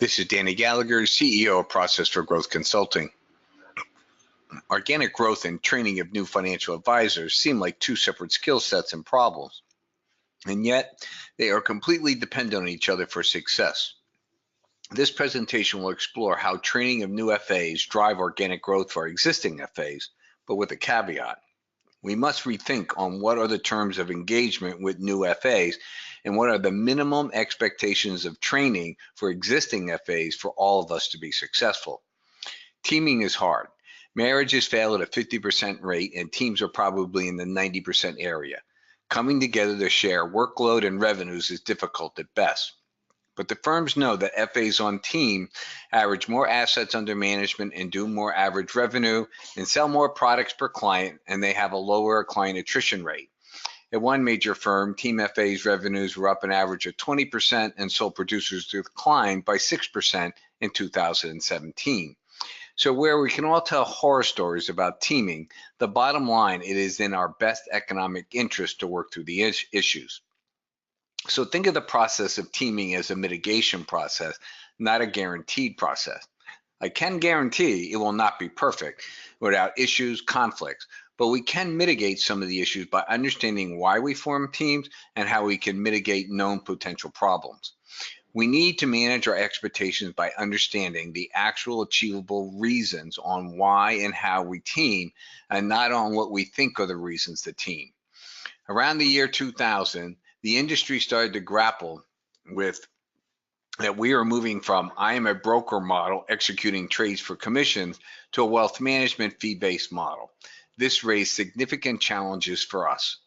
This is Danny Gallagher, CEO of Process for Growth Consulting. Organic growth and training of new financial advisors seem like two separate skill sets and problems, and yet they are completely dependent on each other for success. This presentation will explore how training of new FAs drive organic growth for existing FAs, but with a caveat. We must rethink on what are the terms of engagement with new FAs and what are the minimum expectations of training for existing FAs for all of us to be successful. Teaming is hard. Marriages fail at a 50% rate and teams are probably in the 90% area. Coming together to share workload and revenues is difficult at best. But the firms know that FAs on team average more assets under management and do more average revenue and sell more products per client, and they have a lower client attrition rate. At one major firm, Team FA's revenues were up an average of 20% and sole producers declined by 6% in 2017. So where we can all tell horror stories about teaming, the bottom line, it is in our best economic interest to work through the issues. So think of the process of teaming as a mitigation process, not a guaranteed process. I can guarantee it will not be perfect without issues, conflicts, but we can mitigate some of the issues by understanding why we form teams and how we can mitigate known potential problems. We need to manage our expectations by understanding the actual achievable reasons on why and how we team, and not on what we think are the reasons to team. Around the year 2000, the industry started to grapple with that we are moving from I am a broker model executing trades for commissions to a wealth management fee-based model. This raised significant challenges for us.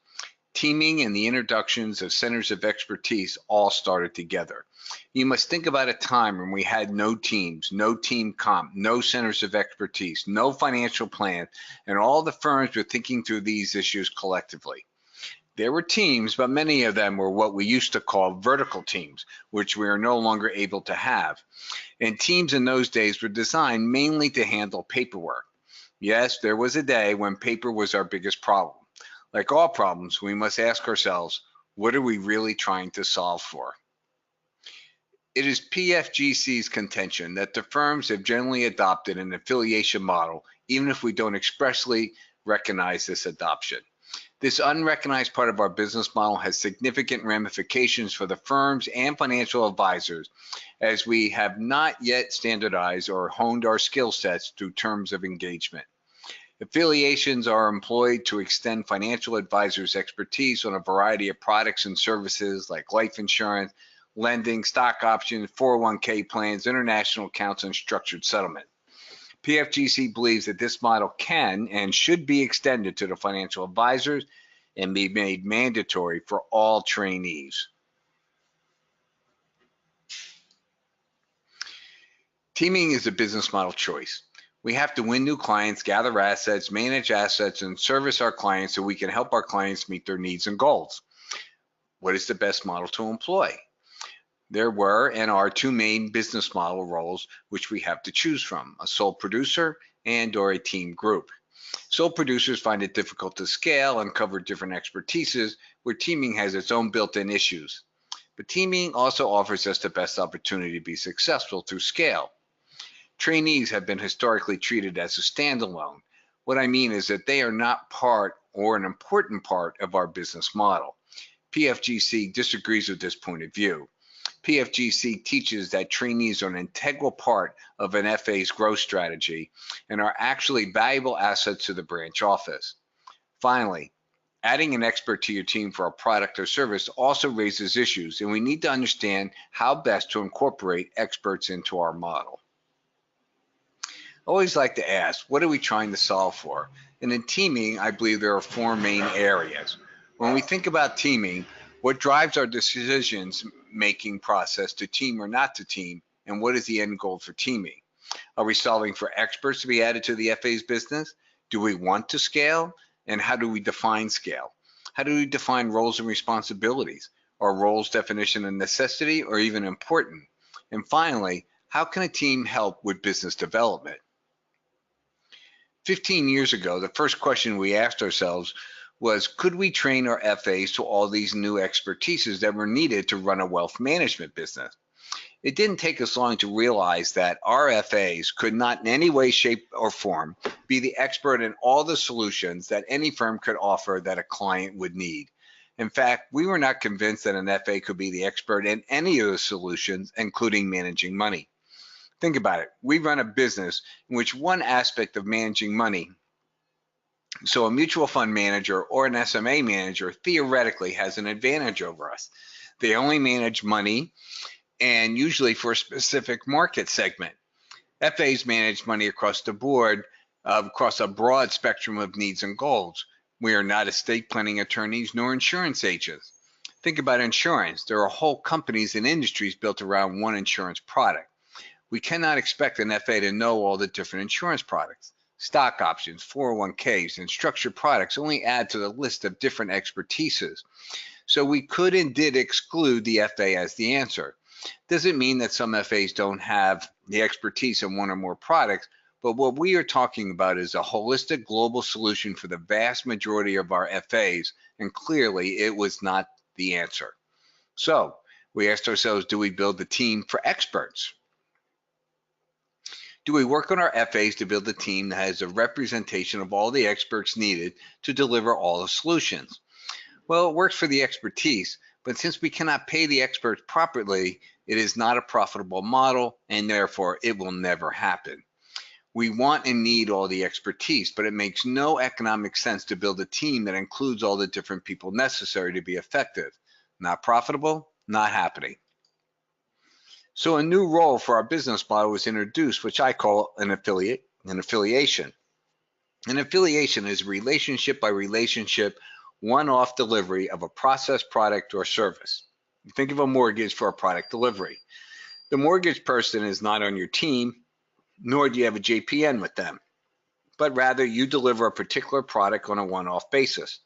Teaming and the introductions of centers of expertise all started together. You must think about a time when we had no teams, no team comp, no centers of expertise, no financial plan, and all the firms were thinking through these issues collectively. There were teams, but many of them were what we used to call vertical teams, which we are no longer able to have. And teams in those days were designed mainly to handle paperwork. Yes, there was a day when paper was our biggest problem. Like all problems, we must ask ourselves, what are we really trying to solve for? It is PFGC's contention that the firms have generally adopted an affiliation model, even if we don't expressly recognize this adoption. This unrecognized part of our business model has significant ramifications for the firms and financial advisors, as we have not yet standardized or honed our skill sets through terms of engagement. Affiliations are employed to extend financial advisors' expertise on a variety of products and services like life insurance, lending, stock options, 401k plans, international accounts, and structured settlement. PFGC believes that this model can and should be extended to the financial advisors and be made mandatory for all trainees. Teaming is a business model choice. We have to win new clients, gather assets, manage assets, and service our clients so we can help our clients meet their needs and goals. What is the best model to employ? There were and are two main business model roles which we have to choose from, a sole producer and/or a team group. Sole producers find it difficult to scale and cover different expertises, where teaming has its own built-in issues. But teaming also offers us the best opportunity to be successful through scale. Trainees have been historically treated as a standalone. What I mean is that they are not part or an important part of our business model. PFGC disagrees with this point of view. PFGC teaches that trainees are an integral part of an FA's growth strategy and are actually valuable assets to the branch office. Finally, adding an expert to your team for a product or service also raises issues, and we need to understand how best to incorporate experts into our model. I always like to ask, what are we trying to solve for? And in teaming, I believe there are four main areas. When we think about teaming, what drives our decisions-making process to team or not to team, and what is the end goal for teaming? Are we solving for experts to be added to the FA's business? Do we want to scale? And how do we define scale? How do we define roles and responsibilities? Are roles definition a necessity or even important? And finally, how can a team help with business development? 15 years ago, the first question we asked ourselves was, could we train our FAs to all these new expertises that were needed to run a wealth management business? It didn't take us long to realize that our FAs could not in any way, shape, or form be the expert in all the solutions that any firm could offer that a client would need. In fact, we were not convinced that an FA could be the expert in any of the solutions, including managing money. Think about it. We run a business in which one aspect of managing money, so a mutual fund manager or an SMA manager, theoretically has an advantage over us. They only manage money, and usually for a specific market segment. FAs manage money across the board, across a broad spectrum of needs and goals. We are not estate planning attorneys nor insurance agents. Think about insurance. There are whole companies and industries built around one insurance product. We cannot expect an FA to know all the different insurance products. Stock options, 401ks, and structured products only add to the list of different expertises. So we could and did exclude the FA as the answer. Doesn't mean that some FAs don't have the expertise in one or more products, but what we are talking about is a holistic global solution for the vast majority of our FAs, and clearly it was not the answer. So we asked ourselves, do we build the team for experts? Do we work on our FAs to build a team that has a representation of all the experts needed to deliver all the solutions? Well, it works for the expertise, but since we cannot pay the experts properly, it is not a profitable model, and therefore it will never happen. We want and need all the expertise, but it makes no economic sense to build a team that includes all the different people necessary to be effective. Not profitable, not happening. So a new role for our business model was introduced, which I call an affiliation. An affiliation is relationship by relationship, one-off delivery of a process, product, or service. Think of a mortgage for a product delivery. The mortgage person is not on your team, nor do you have a JPN with them, but rather you deliver a particular product on a one-off basis.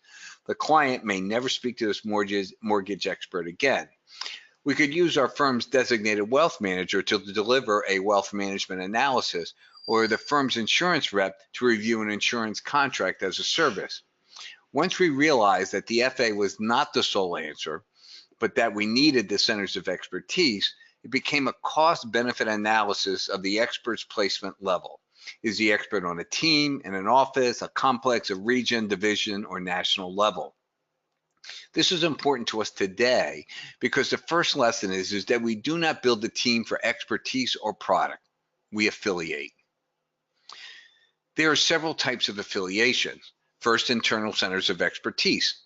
The client may never speak to this mortgage expert again. We could use our firm's designated wealth manager to deliver a wealth management analysis, or the firm's insurance rep to review an insurance contract as a service. Once we realized that the FA was not the sole answer, but that we needed the centers of expertise, it became a cost-benefit analysis of the expert's placement level. Is the expert on a team, in an office, a complex, a region, division, or national level? This is important to us today because the first lesson is that we do not build a team for expertise or product. We affiliate. There are several types of affiliations. First, internal centers of expertise.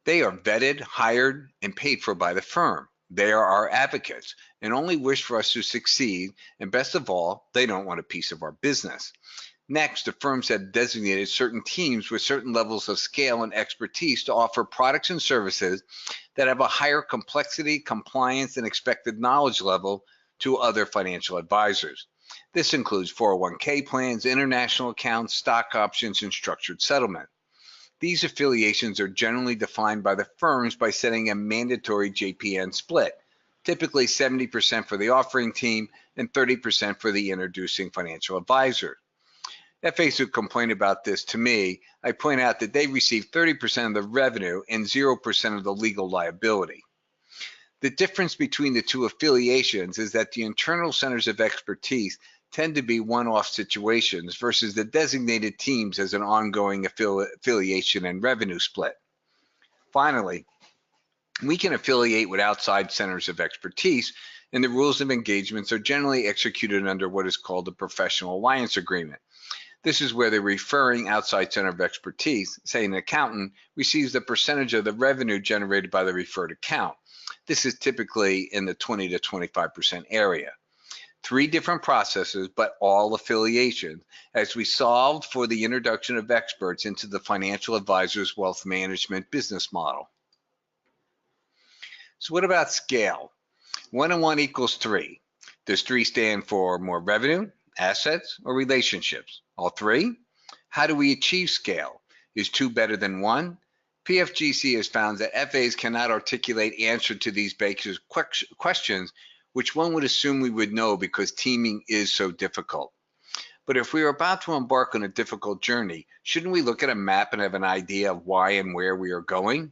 They are vetted, hired, and paid for by the firm. They are our advocates and only wish for us to succeed, and best of all, they don't want a piece of our business. Next, the firms have designated certain teams with certain levels of scale and expertise to offer products and services that have a higher complexity, compliance, and expected knowledge level to other financial advisors. This includes 401k plans, international accounts, stock options, and structured settlement. These affiliations are generally defined by the firms by setting a mandatory JPN split, typically 70% for the offering team and 30% for the introducing financial advisor. FAs who complain about this to me, I point out that they receive 30% of the revenue and 0% of the legal liability. The difference between the two affiliations is that the internal centers of expertise tend to be one-off situations versus the designated teams as an ongoing affiliation and revenue split. Finally, we can affiliate with outside centers of expertise, and the rules of engagements are generally executed under what is called a professional alliance agreement. This is where the referring outside center of expertise, say an accountant, receives the percentage of the revenue generated by the referred account. This is typically in the 20 to 25% area. 3 different processes, but all affiliations, as we solved for the introduction of experts into the financial advisor's wealth management business model. So what about scale? 1 and 1 equals 3. Does 3 stand for more revenue, assets, or relationships? All 3? How do we achieve scale? Is 2 better than 1? PFGC has found that FAs cannot articulate answer to these basic questions, which one would assume we would know because teaming is so difficult. But if we are about to embark on a difficult journey, shouldn't we look at a map and have an idea of why and where we are going?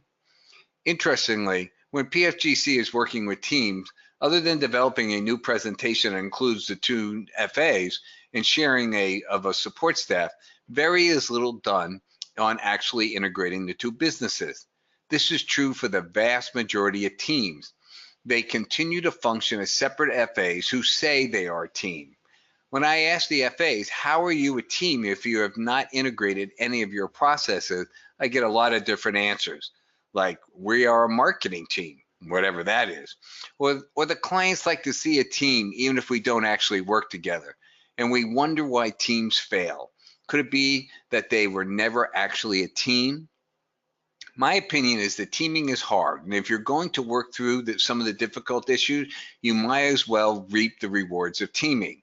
Interestingly, when PFGC is working with teams, Other than developing a new presentation that includes the two FAs and sharing of a support staff, very is little done on actually integrating the two businesses. This is true for the vast majority of teams. They continue to function as separate FAs who say they are a team. When I ask the FAs, how are you a team if you have not integrated any of your processes, I get a lot of different answers, like we are a marketing team, whatever that is. Or the clients like to see a team even if we don't actually work together. And we wonder why teams fail. Could it be that they were never actually a team? My opinion is that teaming is hard, and if you're going to work through some of the difficult issues, you might as well reap the rewards of teaming.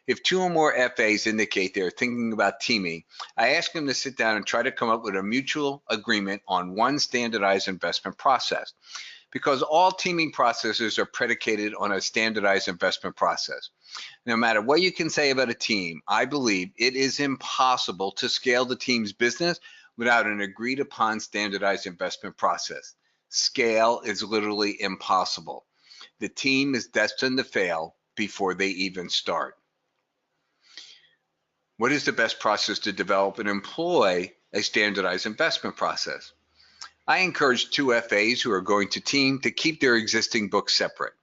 If two or more FAs indicate they're thinking about teaming, I ask them to sit down and try to come up with a mutual agreement on one standardized investment process. Because all teaming processes are predicated on a standardized investment process. No matter what you can say about a team, I believe it is impossible to scale the team's business without an agreed upon standardized investment process. Scale is literally impossible. The team is destined to fail before they even start. What is the best process to develop and employ a standardized investment process? I encourage two FAs who are going to team to keep their existing books separate.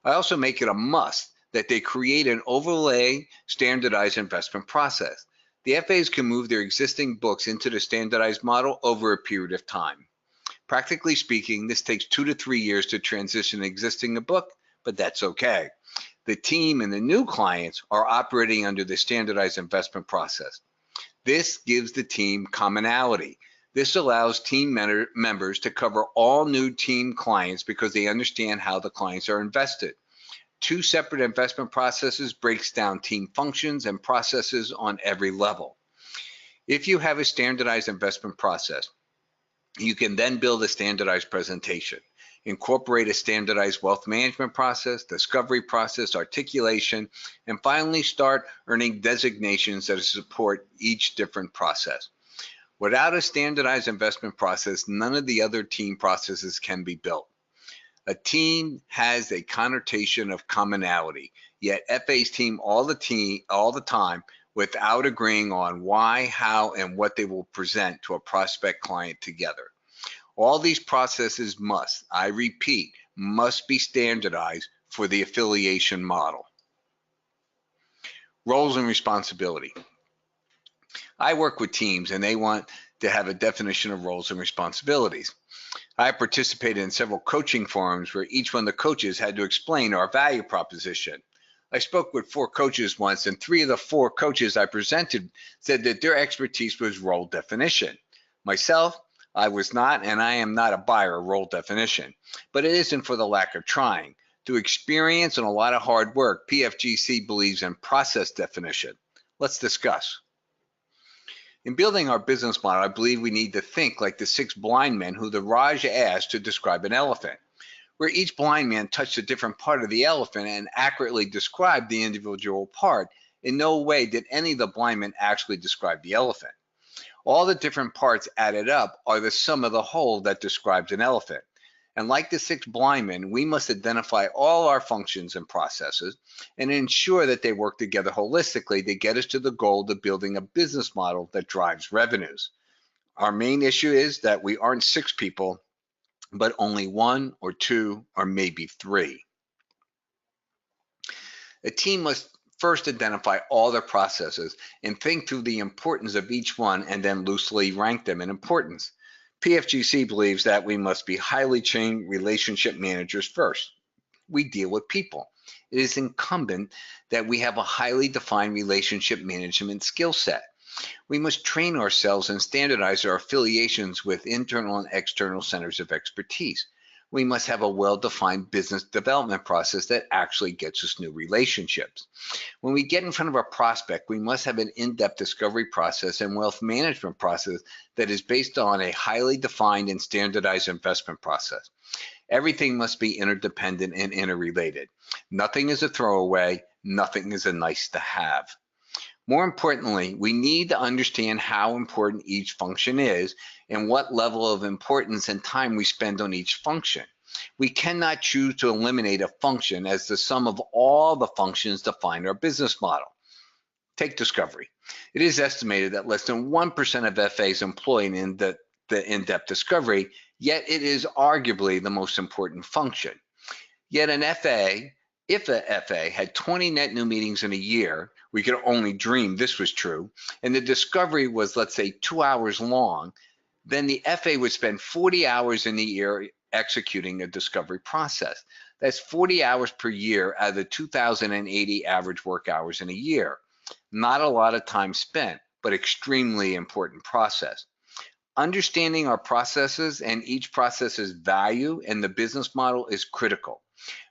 I also make it a must that they create an overlay standardized investment process. The FAs can move their existing books into the standardized model over a period of time. Practically speaking, this takes 2 to 3 years to transition an existing book, but that's okay. The team and the new clients are operating under the standardized investment process. This gives the team commonality. This allows team members to cover all new team clients because they understand how the clients are invested. Two separate investment processes breaks down team functions and processes on every level. If you have a standardized investment process, you can then build a standardized presentation, incorporate a standardized wealth management process, discovery process, articulation, and finally start earning designations that support each different process. Without a standardized investment process, none of the other team processes can be built. A team has a connotation of commonality, yet FAs team all the time without agreeing on why, how, and what they will present to a prospect client together. All these processes must, I repeat, must be standardized for the affiliation model. Roles and responsibility. I work with teams and they want to have a definition of roles and responsibilities. I participated in several coaching forums where each one of the coaches had to explain our value proposition. I spoke with 4 coaches once, and 3 of the 4 coaches I presented said that their expertise was role definition. Myself, I was not, and I am not a buyer of role definition, but it isn't for the lack of trying. Through experience and a lot of hard work, PFGC believes in process definition. Let's discuss. In building our business model, I believe we need to think like the 6 blind men who the Raj asked to describe an elephant, where each blind man touched a different part of the elephant and accurately described the individual part. In no way did any of the blind men actually describe the elephant. All the different parts added up are the sum of the whole that describes an elephant. And like the 6 blind men, we must identify all our functions and processes and ensure that they work together holistically to get us to the goal of building a business model that drives revenues. Our main issue is that we aren't 6 people, but only 1 or 2 or maybe 3. A team must first identify all their processes and think through the importance of each one and then loosely rank them in importance. PFGC believes that we must be highly trained relationship managers first. We deal with people. It is incumbent that we have a highly defined relationship management skill set. We must train ourselves and standardize our affiliations with internal and external centers of expertise. We must have a well-defined business development process that actually gets us new relationships. When we get in front of a prospect, we must have an in-depth discovery process and wealth management process that is based on a highly defined and standardized investment process. Everything must be interdependent and interrelated. Nothing is a throwaway, nothing is a nice to have. More importantly, we need to understand how important each function is and what level of importance and time we spend on each function. We cannot choose to eliminate a function as the sum of all the functions define our business model. Take discovery. It is estimated that less than 1% of FAs employed in the in-depth discovery, yet it is arguably the most important function. Yet if a FA had 20 net new meetings in a year, we could only dream this was true, and the discovery was, let's say, 2 hours long, then the FA would spend 40 hours in the year executing a discovery process. That's 40 hours per year out of the 2,080 average work hours in a year. Not a lot of time spent, but extremely important process. Understanding our processes and each process's value and the business model is critical.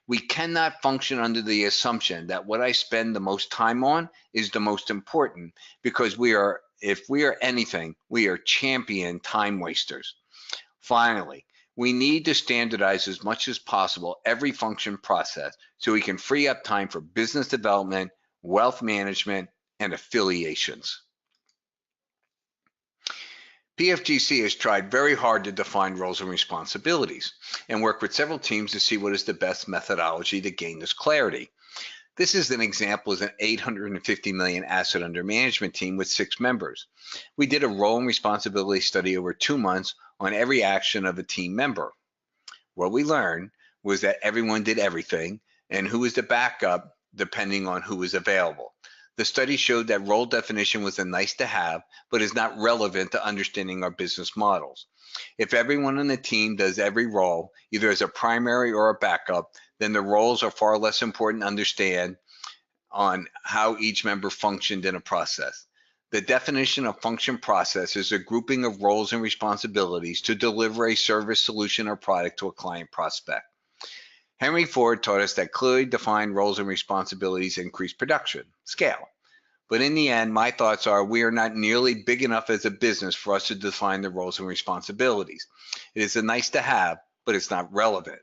We cannot function under the assumption that what I spend the most time on is the most important, because if we are anything, we are champion time wasters. Finally, we need to standardize as much as possible every function process so we can free up time for business development, wealth management, and affiliations. PFGC has tried very hard to define roles and responsibilities and work with several teams to see what is the best methodology to gain this clarity. This is an example of an $850 million asset under management team with 6 members. We did a role and responsibility study over 2 months on every action of a team member. What we learned was that everyone did everything and who was the backup depending on who was available. The study showed that role definition was a nice to have, but is not relevant to understanding our business models. If everyone on the team does every role, either as a primary or a backup, then the roles are far less important to understand on how each member functioned in a process. The definition of function process is a grouping of roles and responsibilities to deliver a service, solution, or product to a client prospect. Henry Ford taught us that clearly defined roles and responsibilities increase production, scale. But in the end, my thoughts are we are not nearly big enough as a business for us to define the roles and responsibilities. It is a nice to have, but it's not relevant.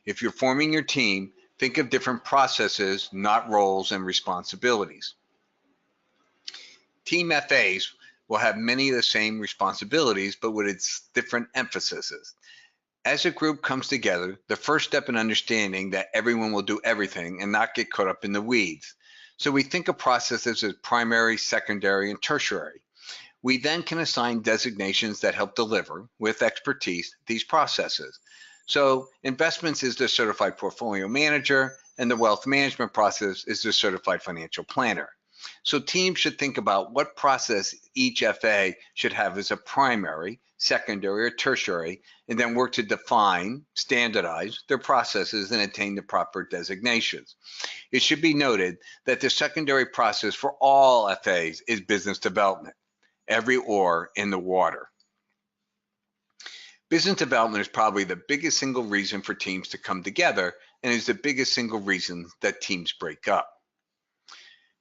If you're forming your team, think of different processes, not roles and responsibilities. Team FAs will have many of the same responsibilities, but with its different emphases. As a group comes together, the first step in understanding that everyone will do everything and not get caught up in the weeds. So we think of processes as primary, secondary, and tertiary. We then can assign designations that help deliver, with expertise, these processes. So investments is the certified portfolio manager, and the wealth management process is the certified financial planner. So teams should think about what process each FA should have as a primary, secondary, or tertiary, and then work to define, standardize their processes and attain the proper designations. It should be noted that the secondary process for all FAs is business development, every oar in the water. Business development is probably the biggest single reason for teams to come together and is the biggest single reason that teams break up.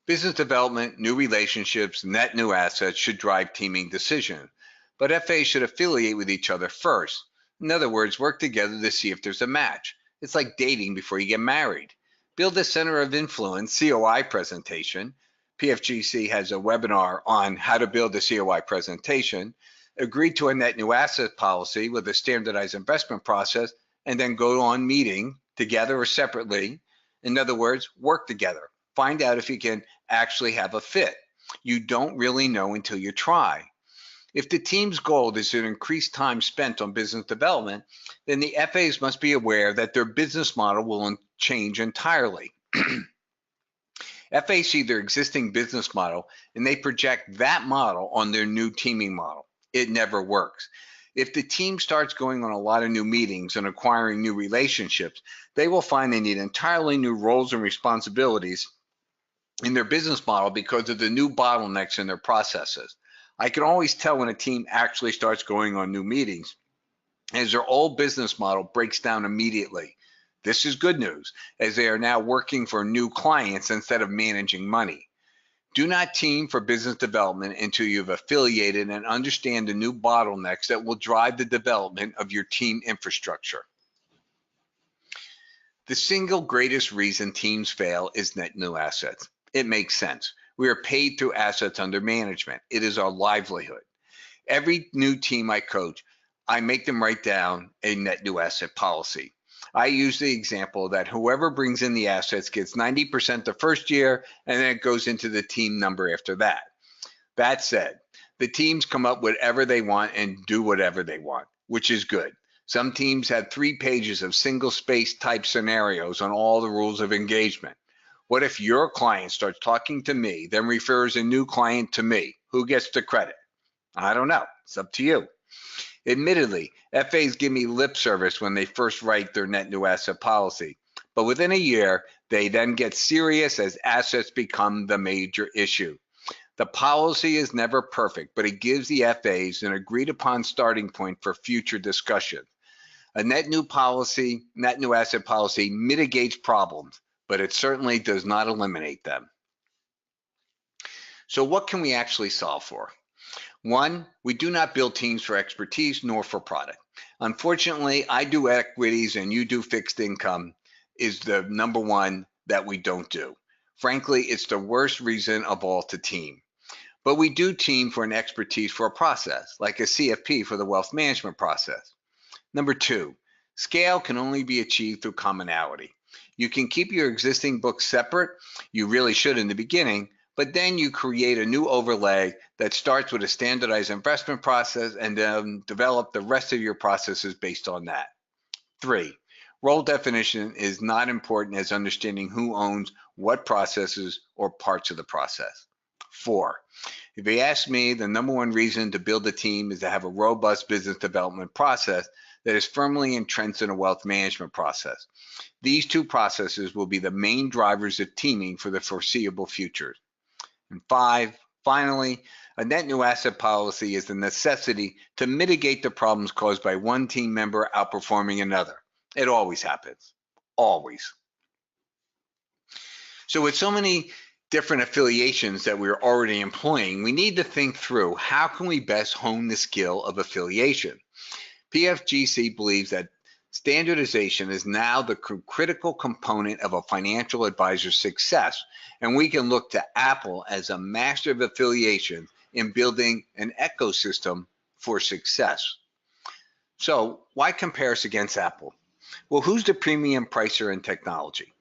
Business development, new relationships, net new assets should drive teaming decisions, but FAs should affiliate with each other first. In other words, work together to see if there's a match. It's like dating before you get married. Build a center of influence COI presentation. PFGC has a webinar on how to build a COI presentation. Agree to a net new asset policy with a standardized investment process, and then go on meeting together or separately. In other words, work together. Find out if you can actually have a fit. You don't really know until you try. If the team's goal is to increase time spent on business development, then the FAs must be aware that their business model will change entirely. FAs see their existing business model and they project that model on their new teaming model. It never works. If the team starts going on a lot of new meetings and acquiring new relationships, they will find they need entirely new roles and responsibilities in their business model because of the new bottlenecks in their processes. I can always tell when a team actually starts going on new meetings as their old business model breaks down immediately. This is good news, as they are now working for new clients instead of managing money. Do not team for business development until you've affiliated and understand the new bottlenecks that will drive the development of your team infrastructure. The single greatest reason teams fail is net new assets. It makes sense. We are paid through assets under management. It is our livelihood. Every new team I coach, I make them write down a net new asset policy. I use the example that whoever brings in the assets gets 90% the first year, and then it goes into the team number after that. That said, the teams come up with whatever they want and do whatever they want, which is good. Some teams had 3 pages of single space type scenarios on all the rules of engagement. What if your client starts talking to me, then refers a new client to me? Who gets the credit? I don't know. It's up to you. Admittedly, FAs give me lip service when they first write their net new asset policy, but within a year, they then get serious as assets become the major issue. The policy is never perfect, but it gives the FAs an agreed upon starting point for future discussion. A net new asset policy mitigates problems, but it certainly does not eliminate them. So what can we actually solve for? One, we do not build teams for expertise nor for product. Unfortunately, I do equities and you do fixed income is the number one that we don't do. Frankly, it's the worst reason of all to team. But we do team for an expertise for a process, like a CFP for the wealth management process. Number two, scale can only be achieved through commonality. You can keep your existing books separate, you really should in the beginning, but then you create a new overlay that starts with a standardized investment process and then develop the rest of your processes based on that. 3, role definition is not important as understanding who owns what processes or parts of the process. 4, if you ask me, the number one reason to build a team is to have a robust business development process that is firmly entrenched in a wealth management process. These 2 processes will be the main drivers of teaming for the foreseeable future. And 5, finally, a net new asset policy is the necessity to mitigate the problems caused by one team member outperforming another. It always happens, always. So with so many different affiliations that we're already employing, we need to think through how can we best hone the skill of affiliation. PFGC believes that standardization is now the critical component of a financial advisor's success, and we can look to Apple as a master of affiliation in building an ecosystem for success. So why compare us against Apple? Well, who's the premium pricer in technology?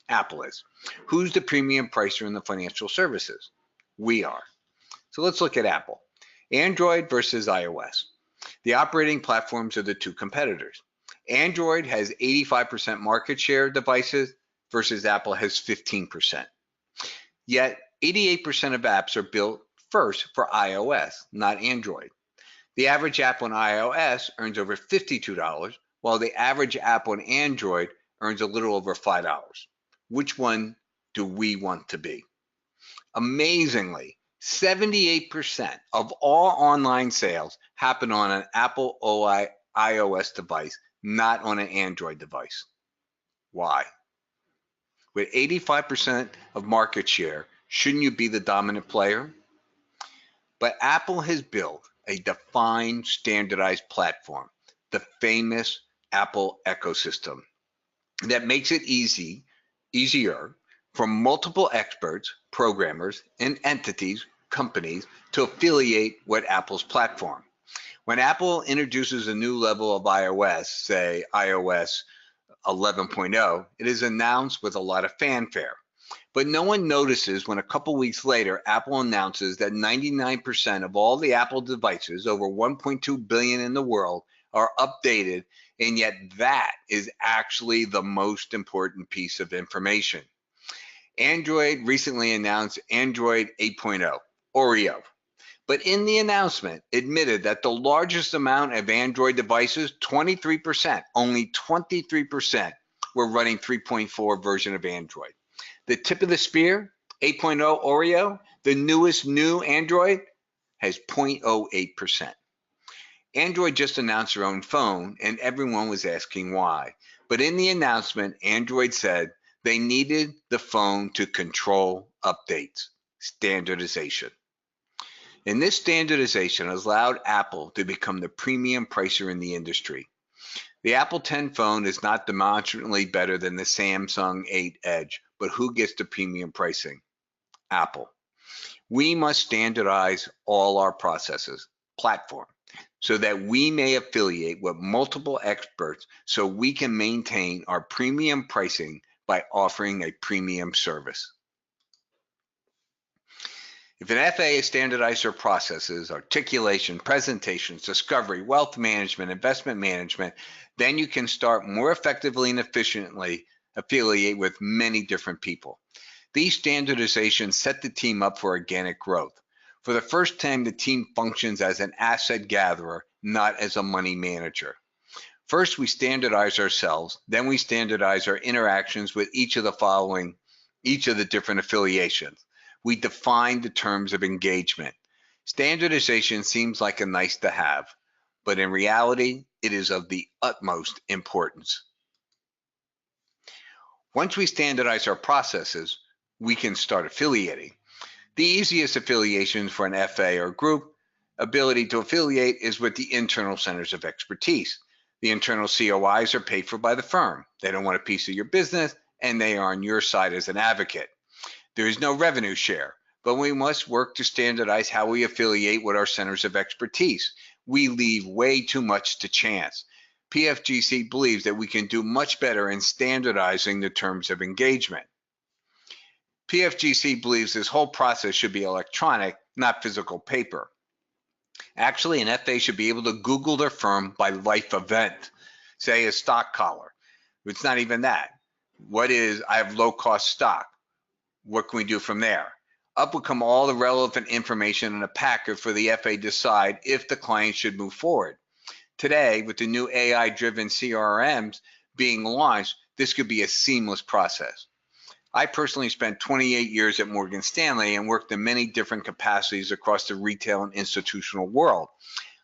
Apple is. Who's the premium pricer in the financial services? We are. So let's look at Apple. Android versus iOS. The operating platforms are the 2 competitors. Android has 85% market share of devices versus Apple has 15%. Yet 88% of apps are built first for iOS, not Android. The average app on iOS earns over $52, while the average app on Android earns a little over $5. Which one do we want to be? Amazingly, 78% of all online sales happen on an Apple iOS device, not on an Android device. Why? With 85% of market share, shouldn't you be the dominant player? But Apple has built a defined, standardized platform, the famous Apple ecosystem, that makes it easier for multiple experts, programmers, and entities, companies, to affiliate with Apple's platform. When Apple introduces a new level of iOS, say iOS 11.0, it is announced with a lot of fanfare. But no one notices when a couple weeks later, Apple announces that 99% of all the Apple devices, over 1.2 billion in the world, are updated, and yet that is actually the most important piece of information. Android recently announced Android 8.0, Oreo, but in the announcement admitted that the largest amount of Android devices, 23%, only 23% were running 3.4 version of Android. The tip of the spear, 8.0 Oreo, the newest new Android, has 0.08%. Android just announced their own phone, and everyone was asking why. But in the announcement, Android said they needed the phone to control updates, standardization. And this standardization has allowed Apple to become the premium pricer in the industry. The Apple X phone is not demonstrably better than the Samsung 8 Edge, but who gets the premium pricing? Apple. We must standardize all our processes, platform, so that we may affiliate with multiple experts so we can maintain our premium pricing by offering a premium service. If an FA has standardized their processes, articulation, presentations, discovery, wealth management, investment management, then you can start more effectively and efficiently affiliate with many different people. These standardizations set the team up for organic growth. For the first time, the team functions as an asset gatherer, not as a money manager. First, we standardize ourselves, then we standardize our interactions with each of the different affiliations. We define the terms of engagement. Standardization seems like a nice to have, but in reality, it is of the utmost importance. Once we standardize our processes, we can start affiliating. The easiest affiliations for an FA or group ability to affiliate is with the internal centers of expertise. The internal COIs are paid for by the firm. They don't want a piece of your business, and they are on your side as an advocate. There is no revenue share, but we must work to standardize how we affiliate with our centers of expertise. We leave way too much to chance. PFGC believes that we can do much better in standardizing the terms of engagement. PFGC believes this whole process should be electronic, not physical paper. Actually, an FA should be able to Google their firm by life event, say a stock collar. It's not even that. I have low-cost stock. What can we do from there? Up will come all the relevant information in a packet for the FA to decide if the client should move forward. Today, with the new AI-driven CRMs being launched, this could be a seamless process. I personally spent 28 years at Morgan Stanley and worked in many different capacities across the retail and institutional world.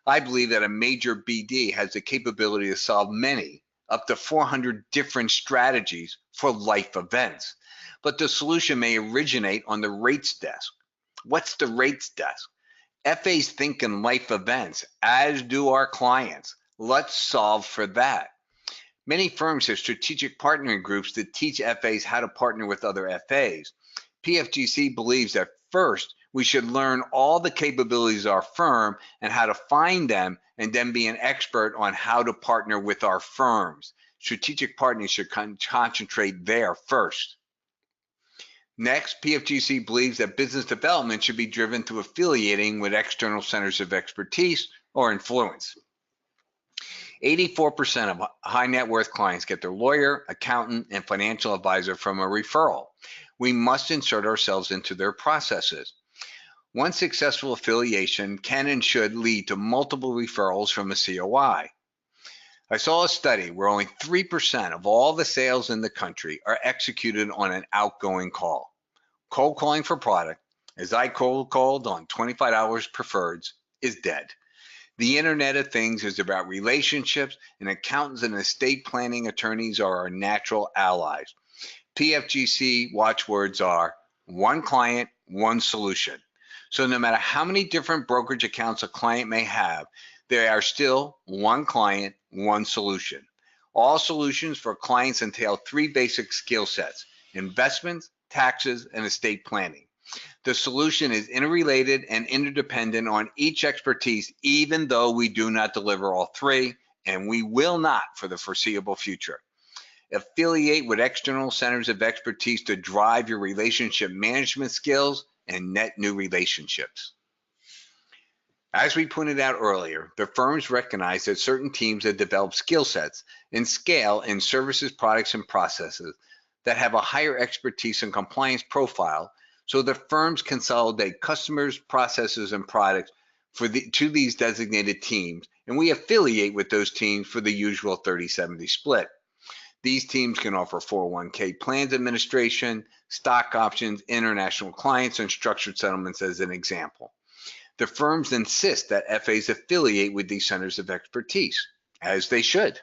I believe that a major BD has the capability to solve many, up to 400 different strategies for life events. But the solution may originate on the rates desk. What's the rates desk? FAs think in life events, as do our clients. Let's solve for that. Many firms have strategic partnering groups that teach FAs how to partner with other FAs. PFGC believes that first, we should learn all the capabilities of our firm and how to find them, and then be an expert on how to partner with our firms. Strategic partners should concentrate there first. Next, PFGC believes that business development should be driven through affiliating with external centers of expertise or influence. 84% of high net worth clients get their lawyer, accountant, and financial advisor from a referral. We must insert ourselves into their processes. One successful affiliation can and should lead to multiple referrals from a COI. I saw a study where only 3% of all the sales in the country are executed on an outgoing call. Cold calling for product, as I cold called on $25 preferreds, is dead. The Internet of Things is about relationships, and accountants and estate planning attorneys are our natural allies. PFGC watchwords are one client, one solution. So no matter how many different brokerage accounts a client may have, they are still one client, one solution. All solutions for clients entail three basic skill sets: investments, taxes, and estate planning. The solution is interrelated and interdependent on each expertise, even though we do not deliver all three, and we will not for the foreseeable future. Affiliate with external centers of expertise to drive your relationship management skills and net new relationships. As we pointed out earlier, the firms recognize that certain teams have developed skill sets and scale in services, products, and processes that have a higher expertise and compliance profile, so the firms consolidate customers, processes, and products to these designated teams, and we affiliate with those teams for the usual 30-70 split. These teams can offer 401k plans administration, stock options, international clients, and structured settlements as an example. The firms insist that FAs affiliate with these centers of expertise, as they should.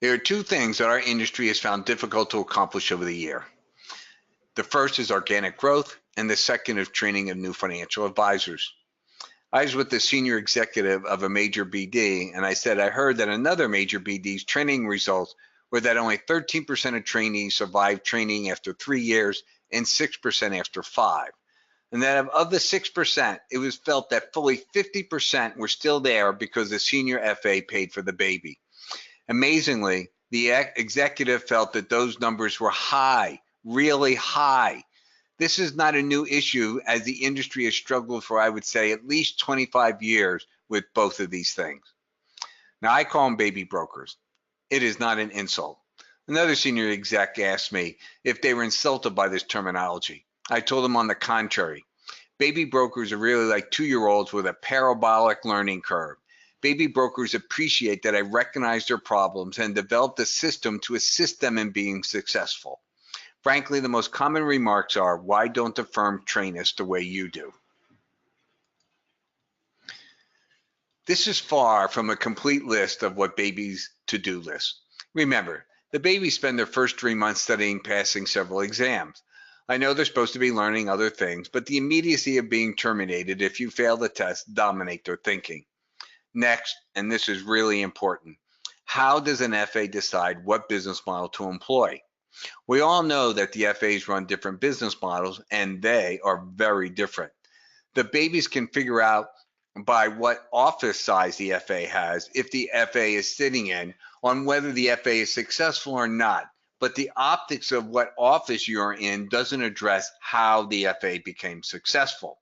There are two things that our industry has found difficult to accomplish over the year. The first is organic growth, and the second is training of new financial advisors. I was with the senior executive of a major BD, and I said I heard that another major BD's training results were that only 13% of trainees survived training after 3 years and 6% after 5. and that of the 6%, it was felt that fully 50% were still there because the senior FA paid for the baby. Amazingly, the executive felt that those numbers were high, really high. This is not a new issue, as the industry has struggled for, I would say, at least 25 years with both of these things. Now, I call them baby brokers. It is not an insult. Another senior exec asked me if they were insulted by this terminology. I told them on the contrary. Baby brokers are really like 2-year-olds with a parabolic learning curve. Baby brokers appreciate that I recognize their problems and developed a system to assist them in being successful. Frankly, the most common remarks are, why don't the firm train us the way you do? This is far from a complete list of what babies' to-do list. Remember, the babies spend their first 3 months studying, passing several exams. I know they're supposed to be learning other things, but the immediacy of being terminated if you fail the test dominate their thinking. Next, and this is really important, how does an FA decide what business model to employ? We all know that the FAs run different business models, and they are very different. The babies can figure out by what office size the FA has, if the FA is sitting in, on whether the FA is successful or not. But the optics of what office you're in doesn't address how the FA became successful.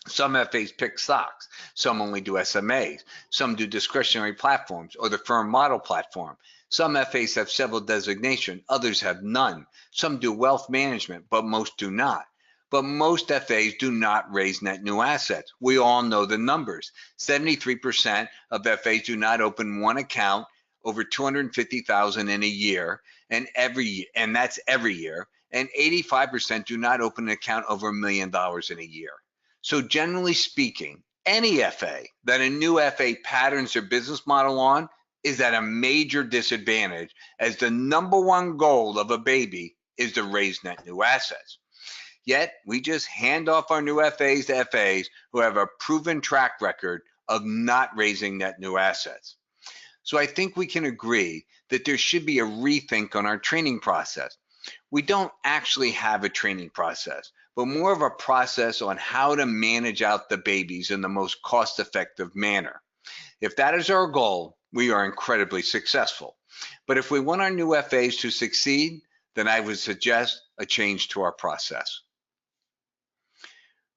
Some FAs pick stocks, some only do SMAs, some do discretionary platforms or the firm model platform. Some FAs have several designations, others have none. Some do wealth management, but most do not. But most FAs do not raise net new assets. We all know the numbers. 73% of FAs do not open one account over $250,000 in a year, and that's every year. And 85% do not open an account over $1 million in a year. So generally speaking, any FA that a new FA patterns their business model on is at a major disadvantage, as the #1 goal of a baby is to raise net new assets. Yet we just hand off our new FAs to FAs who have a proven track record of not raising net new assets. So I think we can agree that there should be a rethink on our training process. We don't actually have a training process, but more of a process on how to manage out the babies in the most cost-effective manner. If that is our goal, we are incredibly successful. But if we want our new FAs to succeed, then I would suggest a change to our process.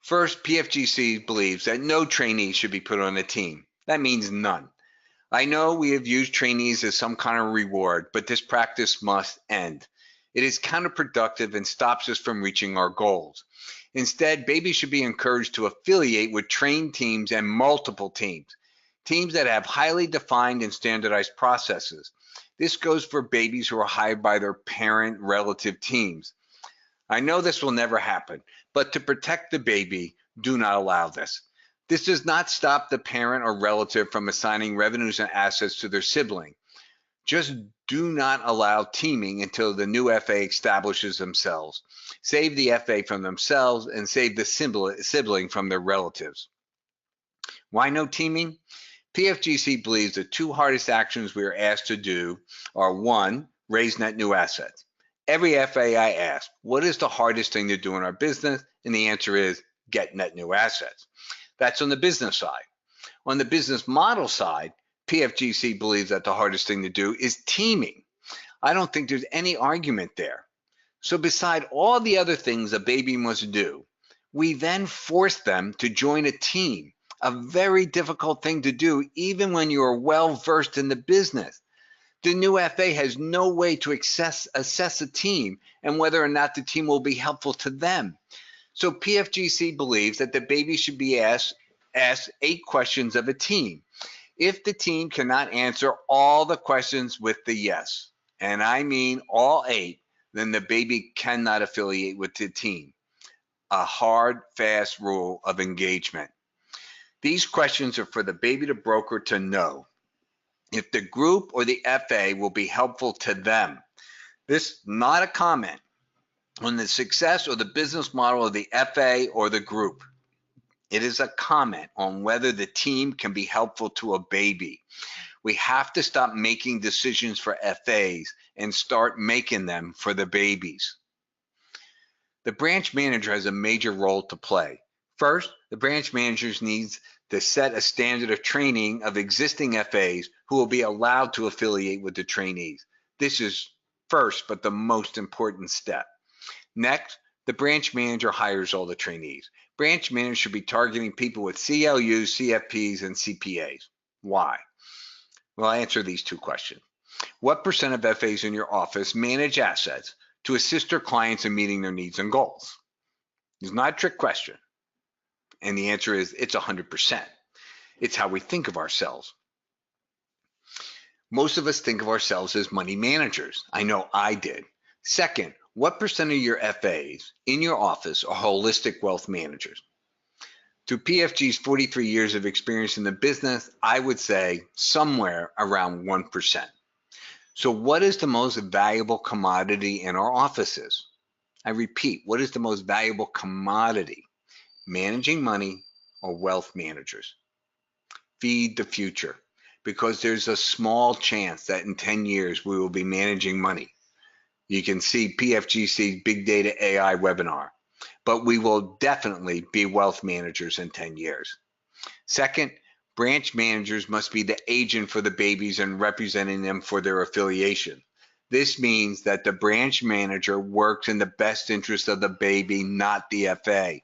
First, PFGC believes that no trainee should be put on a team. That means none. I know we have used trainees as some kind of reward, but this practice must end. It is counterproductive and stops us from reaching our goals. Instead, babies should be encouraged to affiliate with trained teams and multiple teams, teams that have highly defined and standardized processes. This goes for babies who are hired by their parent relative teams. I know this will never happen, but to protect the baby, do not allow this. This does not stop the parent or relative from assigning revenues and assets to their sibling. Just do not allow teaming until the new FA establishes themselves. Save the FA from themselves and save the sibling from their relatives. Why no teaming? PFGC believes the 2 hardest actions we are asked to do are: 1, raise net new assets. Every FA I ask, what is the hardest thing to do in our business? And the answer is get net new assets. That's on the business side. On the business model side, PFGC believes that the hardest thing to do is teaming. I don't think there's any argument there. So beside all the other things a baby must do, we then force them to join a team, a very difficult thing to do even when you are well versed in the business. The new FA has no way to assess a team and whether or not the team will be helpful to them. So PFGC believes that the baby should be asked 8 questions of a team. If the team cannot answer all the questions with the yes, and I mean all 8, then the baby cannot affiliate with the team. A hard, fast rule of engagement. These questions are for the baby to broker to know if the group or the FA will be helpful to them. This is not a comment on the success or the business model of the FA or the group. It is a comment on whether the team can be helpful to a baby. We have to stop making decisions for FAs and start making them for the babies. The branch manager has a major role to play. First, the branch managers needs to set a standard of training of existing FAs who will be allowed to affiliate with the trainees. This is first, but the most important step. Next, the branch manager hires all the trainees. Branch managers should be targeting people with CLUs, CFPs, and CPAs. Why? Well, I'll answer these two questions. What % of FAs in your office manage assets to assist their clients in meeting their needs and goals? It's not a trick question. And the answer is it's 100%. It's how we think of ourselves. Most of us think of ourselves as money managers. I know I did. Second, what % of your FAs in your office are holistic wealth managers? Through PFG's 43 years of experience in the business, I would say somewhere around 1%. So what is the most valuable commodity in our offices? I repeat, what is the most valuable commodity? Managing money or wealth managers? Feed the future, because there's a small chance that in 10 years we will be managing money. You can see PFGC's Big Data AI webinar, but we will definitely be wealth managers in 10 years. Second, branch managers must be the agent for the babies and representing them for their affiliation. This means that the branch manager works in the best interest of the baby, not the FA.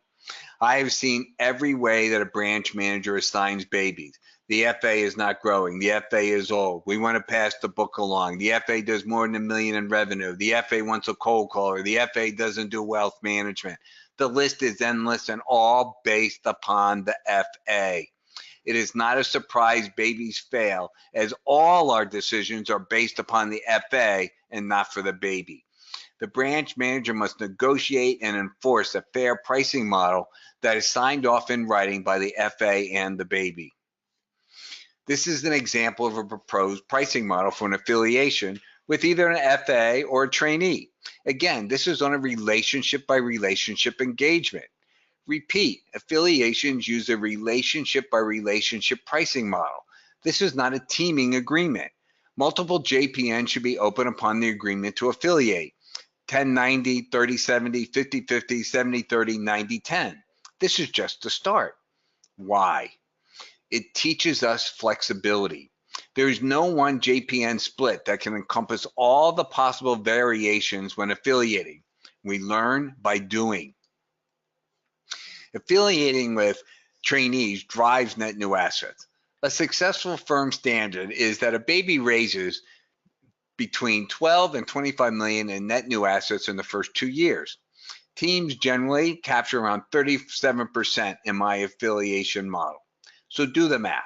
I have seen every way that a branch manager assigns babies. The FA is not growing. The FA is old. We want to pass the book along. The FA does more than $1 million in revenue. The FA wants a cold caller. The FA doesn't do wealth management. The list is endless and all based upon the FA. It is not a surprise babies fail, as all our decisions are based upon the FA and not for the baby. The branch manager must negotiate and enforce a fair pricing model that is signed off in writing by the FA and the baby. This is an example of a proposed pricing model for an affiliation with either an FA or a trainee. Again, this is on a relationship by relationship engagement. Repeat, affiliations use a relationship by relationship pricing model. This is not a teaming agreement. Multiple JPNs should be open upon the agreement to affiliate. 10-90, 30-70, 50-50, 70-30, 90-10. This is just the start. Why? It teaches us flexibility. There is no one JPN split that can encompass all the possible variations when affiliating. We learn by doing. Affiliating with trainees drives net new assets. A successful firm standard is that a baby raises between 12 and 25 million in net new assets in the first 2 years. Teams generally capture around 37% in my affiliation model. So do the math.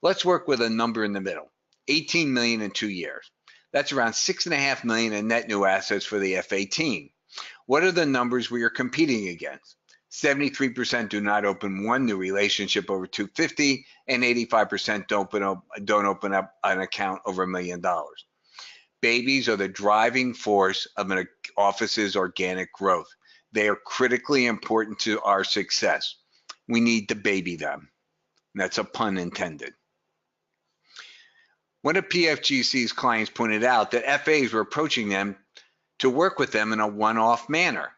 Let's work with a number in the middle, 18 million in 2 years. That's around 6.5 million in net new assets for the FA team. What are the numbers we are competing against? 73% do not open one new relationship over 250, and 85% don't open up an account over $1 million. Babies are the driving force of an office's organic growth. They are critically important to our success. We need to baby them. That's a pun intended. One of PFGC's clients pointed out that FAs were approaching them to work with them in a one-off manner,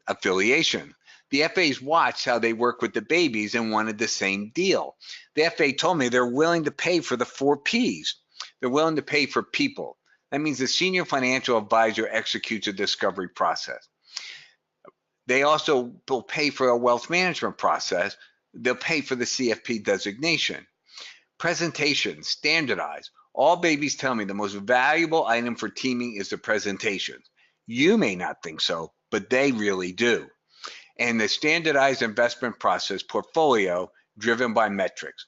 affiliation. The FAs watched how they work with the babies and wanted the same deal. The FA told me they're willing to pay for the 4 Ps. They're willing to pay for people. That means the senior financial advisor executes a discovery process. They also will pay for a wealth management process. They'll pay for the CFP designation. Presentation, standardized. All babies tell me the most valuable item for teaming is the presentations. You may not think so, but they really do. And the standardized investment process portfolio driven by metrics.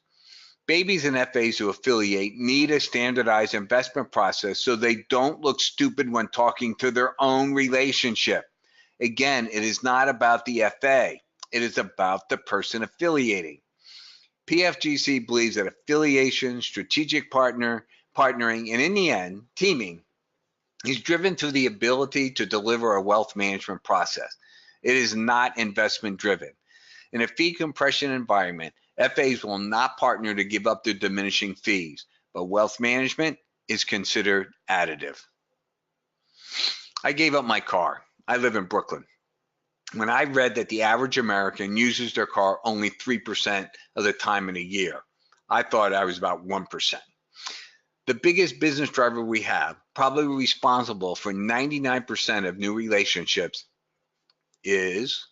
Babies and FAs who affiliate need a standardized investment process so they don't look stupid when talking to their own relationship. Again, it is not about the FA. It is about the person affiliating. PFGC believes that affiliation, strategic partnering, and in the end, teaming is driven through the ability to deliver a wealth management process. It is not investment driven. In a fee compression environment, FAs will not partner to give up their diminishing fees, but wealth management is considered additive. I gave up my car. I live in Brooklyn. when I read that the average American uses their car only 3% of the time in a year. I thought I was about 1%. The biggest business driver we have, probably responsible for 99% of new relationships, is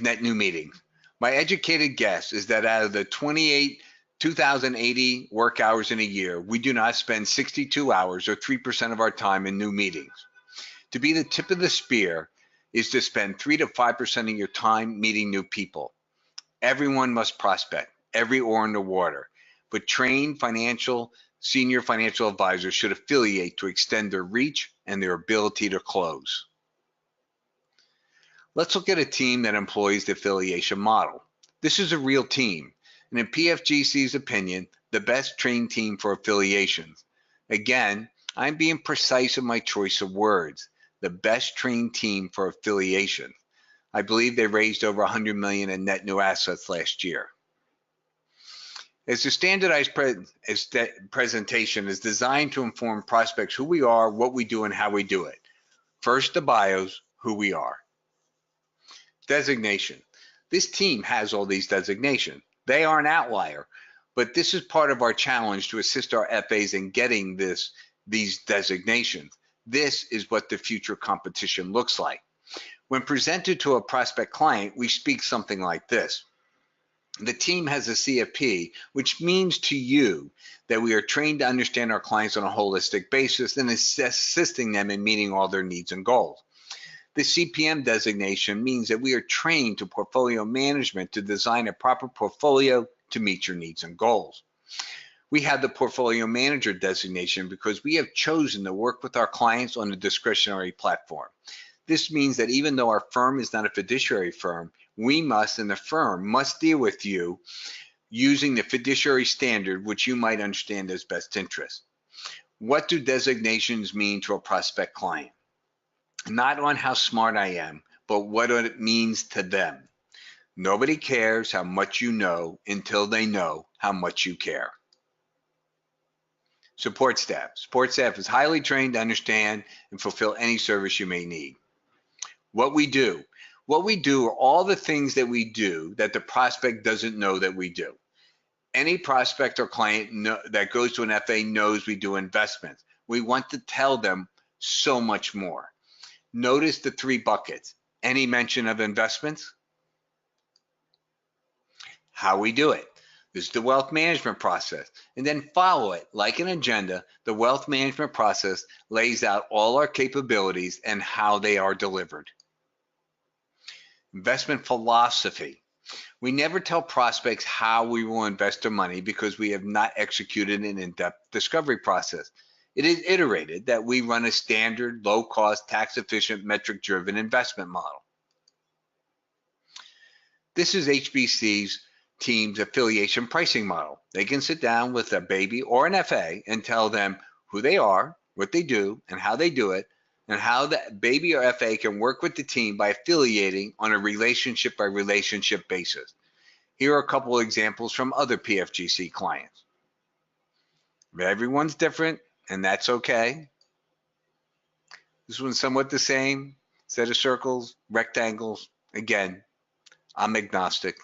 net new meetings. My educated guess is that out of the 2,080 work hours in a year, we do not spend 62 hours or 3% of our time in new meetings. To be the tip of the spear is to spend 3 to 5% of your time meeting new people. Everyone must prospect, every oar in the water, but trained senior financial advisors should affiliate to extend their reach and their ability to close. Let's look at a team that employs the affiliation model. This is a real team, and in PFGC's opinion, the best trained team for affiliations. Again, I'm being precise in my choice of words. The best trained team for affiliation. I believe they raised over $100 million in net new assets last year. As the standardized presentation is designed to inform prospects who we are, what we do, and how we do it. First, the bios, who we are. Designation. This team has all these designations. They are an outlier, but this is part of our challenge to assist our FAs in getting these designations. This is what the future competition looks like. When presented to a prospect client, we speak something like this. The team has a CFP, which means to you that we are trained to understand our clients on a holistic basis and assisting them in meeting all their needs and goals. The CPM designation means that we are trained to portfolio management to design a proper portfolio to meet your needs and goals. We have the portfolio manager designation because we have chosen to work with our clients on a discretionary platform. This means that even though our firm is not a fiduciary firm, we must, and the firm must deal with you using the fiduciary standard, which you might understand as best interest. What do designations mean to a prospect client? Not on how smart I am, but what it means to them. Nobody cares how much you know until they know how much you care. Support staff. Support staff is highly trained to understand and fulfill any service you may need. What we do. What we do are all the things that we do that the prospect doesn't know that we do. Any prospect or client that goes to an FA knows we do investments. We want to tell them so much more. Notice the 3 buckets. Any mention of investments? How we do it. This is the wealth management process. And then follow it like an agenda. The wealth management process lays out all our capabilities and how they are delivered. Investment philosophy. We never tell prospects how we will invest their money because we have not executed an in-depth discovery process. It is iterated that we run a standard, low-cost, tax-efficient, metric-driven investment model. This is HBC's team's affiliation pricing model. They can sit down with a baby or an FA and tell them who they are, what they do, and how they do it, and how the baby or FA can work with the team by affiliating on a relationship-by-relationship basis. Here are a couple of examples from other PFGC clients. Everyone's different, and that's okay. This one's somewhat the same, set of circles, rectangles. Again, I'm agnostic.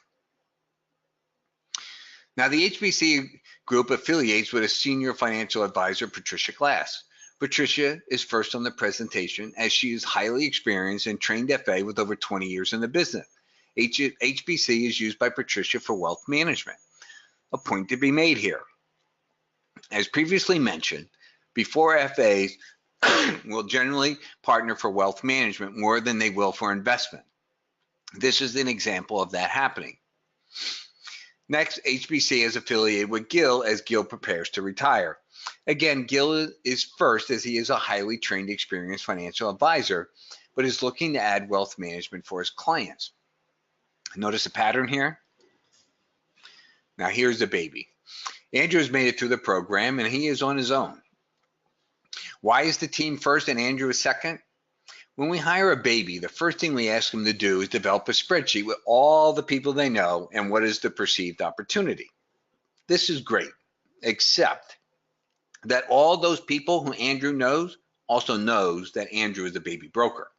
Now, the HBC group affiliates with a senior financial advisor, Patricia Glass. Patricia is first on the presentation as she is highly experienced and trained FA with over 20 years in the business. HBC is used by Patricia for wealth management. A point to be made here. As previously mentioned, before FAs will generally partner for wealth management more than they will for investment. This is an example of that happening. Next, HBC is affiliated with Gil as Gil prepares to retire. Again, Gil is first as he is a highly trained, experienced financial advisor, but is looking to add wealth management for his clients. Notice a pattern here? Now here's the baby. Andrew has made it through the program and he is on his own. Why is the team first and Andrew is second? When we hire a baby, the first thing we ask them to do is develop a spreadsheet with all the people they know and what is the perceived opportunity. This is great, except that all those people who Andrew knows also knows that Andrew is a baby broker.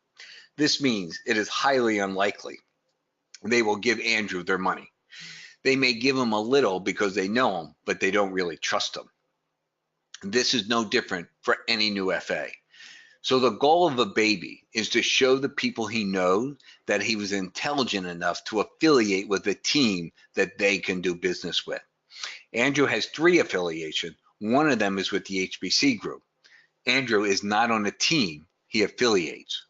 This means it is highly unlikely they will give Andrew their money. They may give him a little because they know him, but they don't really trust him. This is no different for any new FA. So the goal of a baby is to show the people he knows that he was intelligent enough to affiliate with a team that they can do business with. Andrew has 3 affiliations. One of them is with the HBC group. Andrew is not on a team, he affiliates.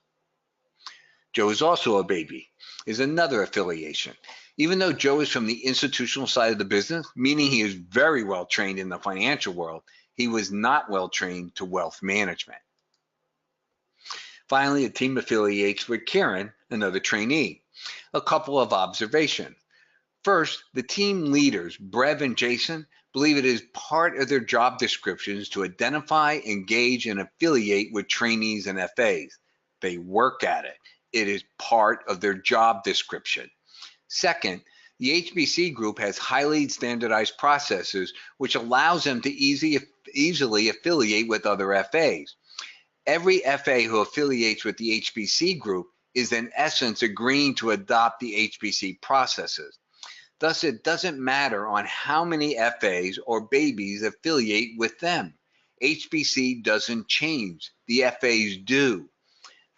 Joe is also a baby, is another affiliation. Even though Joe is from the institutional side of the business, meaning he is very well trained in the financial world, he was not well trained to wealth management. Finally, a team affiliates with Karen, another trainee. A couple of observations. First, the team leaders, Brev and Jason, believe it is part of their job descriptions to identify, engage, and affiliate with trainees and FAs. They work at it. It is part of their job description. Second, the HBC group has highly standardized processes which allows them to easily affiliate with other FAs. Every FA who affiliates with the HBC group is in essence agreeing to adopt the HBC processes. Thus, it doesn't matter on how many FAs or babies affiliate with them. HBC doesn't change. The FAs do.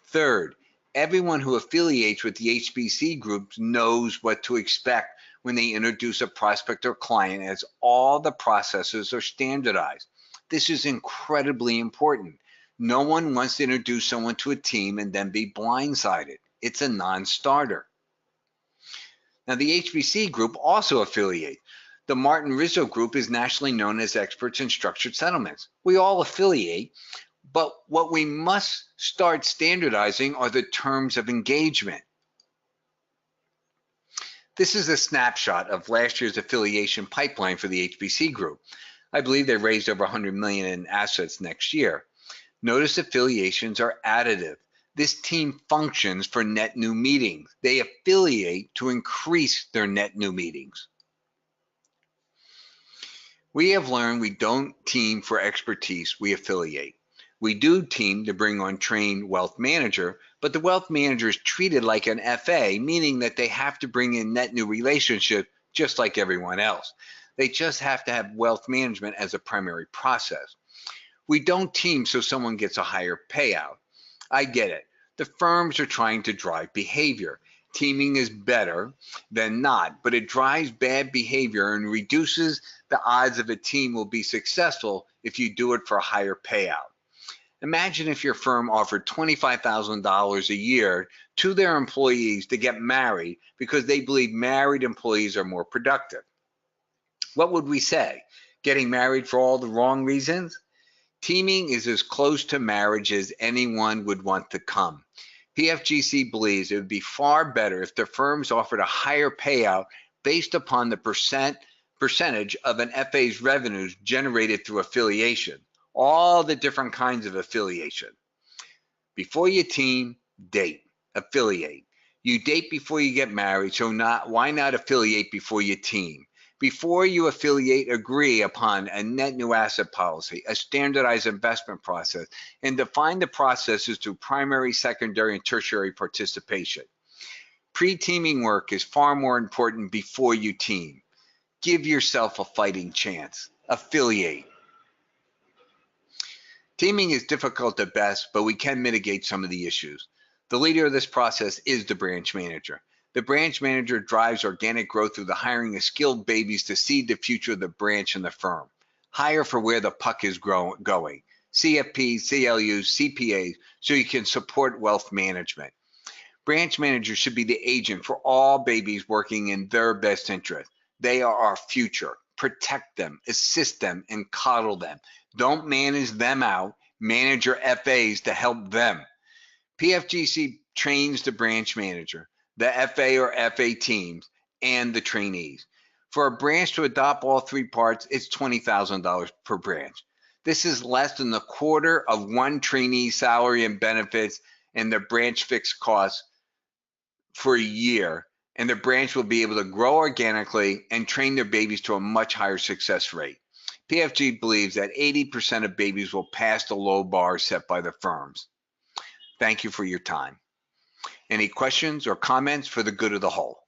Third, everyone who affiliates with the HBC groups knows what to expect when they introduce a prospect or client, as all the processes are standardized. This is incredibly important. No one wants to introduce someone to a team and then be blindsided. It's a non-starter. Now, the HBC group also affiliates. The Martin Rizzo group is nationally known as experts in structured settlements. We all affiliate, but what we must start standardizing are the terms of engagement. This is a snapshot of last year's affiliation pipeline for the HBC group. I believe they raised over $100 million in assets next year. Notice affiliations are additive. This team functions for net new meetings. They affiliate to increase their net new meetings. We have learned we don't team for expertise, we affiliate. We do team to bring on trained wealth manager, but the wealth manager is treated like an FA, meaning that they have to bring in net new relationships just like everyone else. They just have to have wealth management as a primary process. We don't team so someone gets a higher payout. I get it. The firms are trying to drive behavior. Teaming is better than not, but it drives bad behavior and reduces the odds of a team will be successful if you do it for a higher payout. Imagine if your firm offered $25,000 a year to their employees to get married because they believe married employees are more productive. What would we say? Getting married for all the wrong reasons? Teaming is as close to marriage as anyone would want to come. PFGC believes it would be far better if the firms offered a higher payout based upon the percentage of an FA's revenues generated through affiliation. All the different kinds of affiliation. Before you team, date, affiliate. You date before you get married, so why not affiliate before you team? Before you affiliate, agree upon a net new asset policy, a standardized investment process, and define the processes through primary, secondary, and tertiary participation. Pre-teaming work is far more important before you team. Give yourself a fighting chance. Affiliate. Teaming is difficult at best, but we can mitigate some of the issues. The leader of this process is the branch manager. The branch manager drives organic growth through the hiring of skilled babies to seed the future of the branch and the firm. Hire for where the puck is going. CFPs, CLUs, CPAs, so you can support wealth management. Branch managers should be the agent for all babies working in their best interest. They are our future. Protect them, assist them, and coddle them. Don't manage them out. Manage your FAs to help them. PFGC trains the branch manager, the FA or FA teams, and the trainees. For a branch to adopt all 3 parts, it's $20,000 per branch. This is less than a quarter of one trainee's salary and benefits and the branch fixed costs for a year, and the branch will be able to grow organically and train their babies to a much higher success rate. PFG believes that 80% of babies will pass the low bar set by the firms. Thank you for your time. Any questions or comments for the good of the whole?